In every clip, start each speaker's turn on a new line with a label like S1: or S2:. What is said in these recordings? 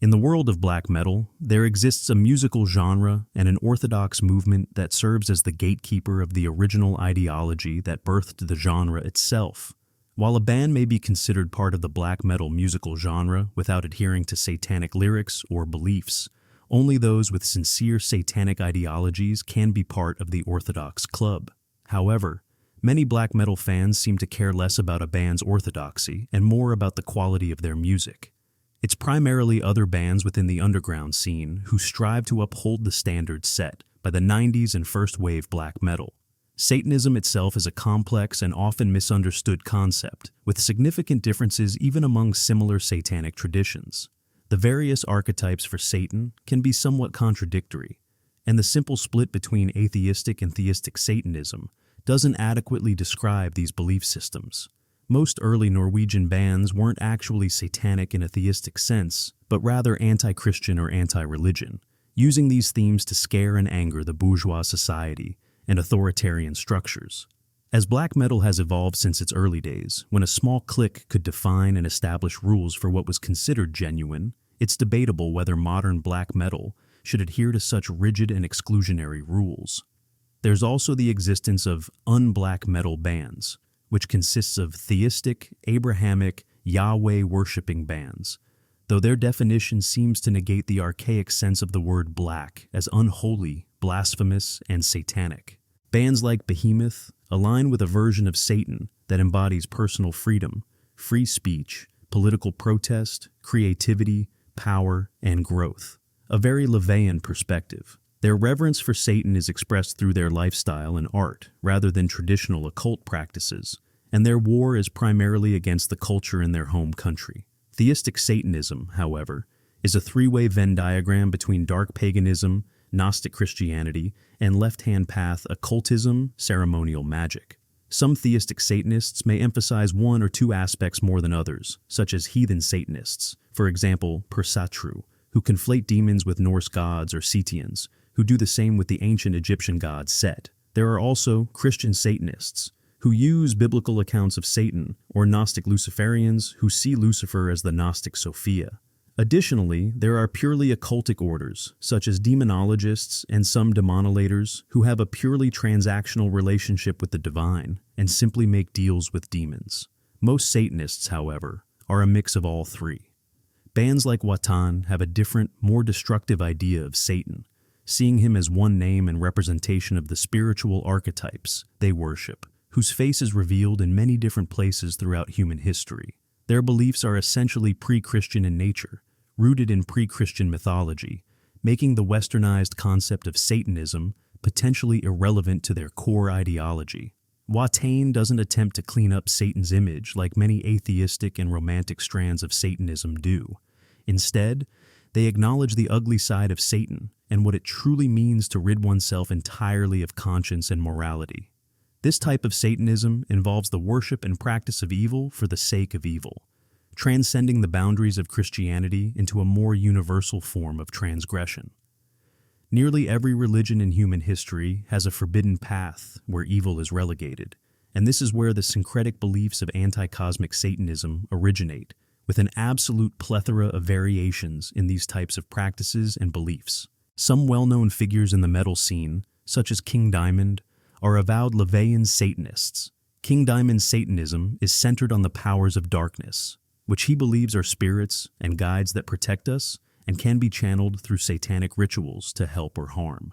S1: In the world of black metal, there exists a musical genre and an orthodox movement that serves as the gatekeeper of the original ideology that birthed the genre itself. While a band may be considered part of the black metal musical genre without adhering to satanic lyrics or beliefs, only those with sincere satanic ideologies can be part of the orthodox club. However, many black metal fans seem to care less about a band's orthodoxy and more about the quality of their music. It's primarily other bands within the underground scene who strive to uphold the standards set by the 90s and first wave black metal. Satanism itself is a complex and often misunderstood concept, with significant differences even among similar satanic traditions. The various archetypes for Satan can be somewhat contradictory, and the simple split between atheistic and theistic Satanism doesn't adequately describe these belief systems. Most early Norwegian bands weren't actually satanic in a theistic sense, but rather anti-Christian or anti-religion, using these themes to scare and anger the bourgeois society and authoritarian structures. As black metal has evolved since its early days, when a small clique could define and establish rules for what was considered genuine, it's debatable whether modern black metal should adhere to such rigid and exclusionary rules. There's also the existence of un-black metal bands, which consists of theistic, Abrahamic, Yahweh-worshipping bands, though their definition seems to negate the archaic sense of the word black as unholy, blasphemous, and satanic. Bands like Behemoth align with a version of Satan that embodies personal freedom, free speech, political protest, creativity, power, and growth. A very Levian perspective. Their reverence for Satan is expressed through their lifestyle and art, rather than traditional occult practices, and their war is primarily against the culture in their home country. Theistic Satanism, however, is a three-way Venn diagram between dark paganism, Gnostic Christianity, and left-hand path occultism, ceremonial magic. Some theistic Satanists may emphasize one or two aspects more than others, such as heathen Satanists, for example, Persatru, who conflate demons with Norse gods or Setians, who do the same with the ancient Egyptian god Set. There are also Christian Satanists, who use biblical accounts of Satan, or Gnostic Luciferians, who see Lucifer as the Gnostic Sophia. Additionally, there are purely occultic orders, such as demonologists and some demonolators, who have a purely transactional relationship with the divine and simply make deals with demons. Most Satanists, however, are a mix of all three. Bands like Watain have a different, more destructive idea of Satan, seeing him as one name and representation of the spiritual archetypes they worship, whose face is revealed in many different places throughout human history. Their beliefs are essentially pre-Christian in nature, rooted in pre-Christian mythology, making the westernized concept of Satanism potentially irrelevant to their core ideology. Watain doesn't attempt to clean up Satan's image like many atheistic and romantic strands of Satanism do. Instead, they acknowledge the ugly side of Satan and what it truly means to rid oneself entirely of conscience and morality. This type of Satanism involves the worship and practice of evil for the sake of evil, transcending the boundaries of Christianity into a more universal form of transgression. Nearly every religion in human history has a forbidden path where evil is relegated, and this is where the syncretic beliefs of anti-cosmic Satanism originate, with an absolute plethora of variations in these types of practices and beliefs. Some well-known figures in the metal scene, such as King Diamond, are avowed Levian Satanists. King Diamond's Satanism is centered on the powers of darkness, which he believes are spirits and guides that protect us and can be channeled through satanic rituals to help or harm.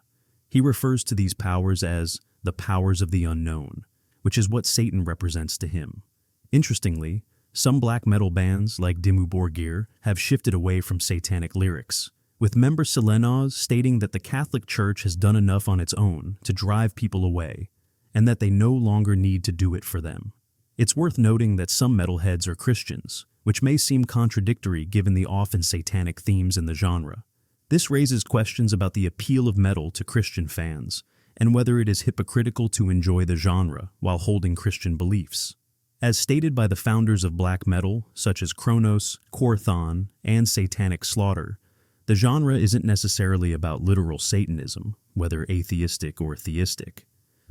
S1: He refers to these powers as the powers of the unknown, which is what Satan represents to him. Interestingly, some black metal bands like Dimmu Borgir have shifted away from satanic lyrics, with member Selenoz stating that the Catholic Church has done enough on its own to drive people away, and that they no longer need to do it for them. It's worth noting that some metalheads are Christians, which may seem contradictory given the often satanic themes in the genre. This raises questions about the appeal of metal to Christian fans, and whether it is hypocritical to enjoy the genre while holding Christian beliefs. As stated by the founders of black metal, such as Kronos, Korthon, and Satanic Slaughter, the genre isn't necessarily about literal Satanism, whether atheistic or theistic,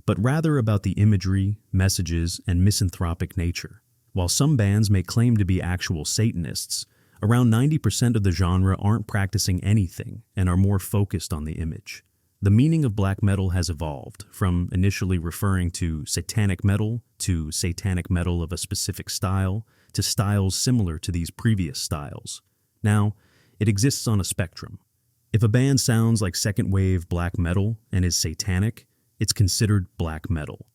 S1: but rather about the imagery, messages, and misanthropic nature. While some bands may claim to be actual Satanists, Around 90% of the genre aren't practicing anything and are more focused on the image. The meaning of black metal has evolved, from initially referring to satanic metal to satanic metal of a specific style to styles similar to these previous styles. Now, it exists on a spectrum. If a band sounds like second-wave black metal and is satanic, it's considered black metal.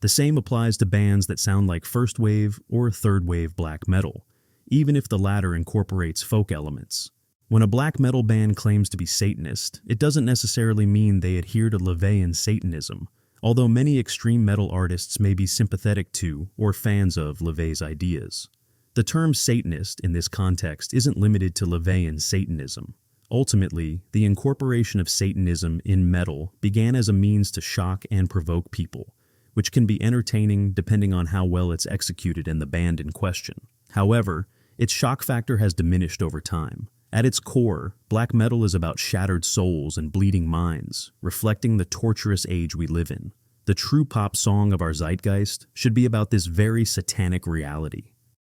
S1: The same applies to bands that sound like first-wave or third-wave black metal, even if the latter incorporates folk elements. When a black metal band claims to be Satanist, it doesn't necessarily mean they adhere to LaVeyan Satanism, although many extreme metal artists may be sympathetic to or fans of LaVey's ideas. The term Satanist in this context isn't limited to LaVeyan Satanism. Ultimately, the incorporation of Satanism in metal began as a means to shock and provoke people, which can be entertaining depending on how well it's executed in the band in question. However, its shock factor has diminished over time. At its core, black metal is about shattered souls and bleeding minds, reflecting the torturous age we live in. The true pop song of our zeitgeist should be about this very satanic reality.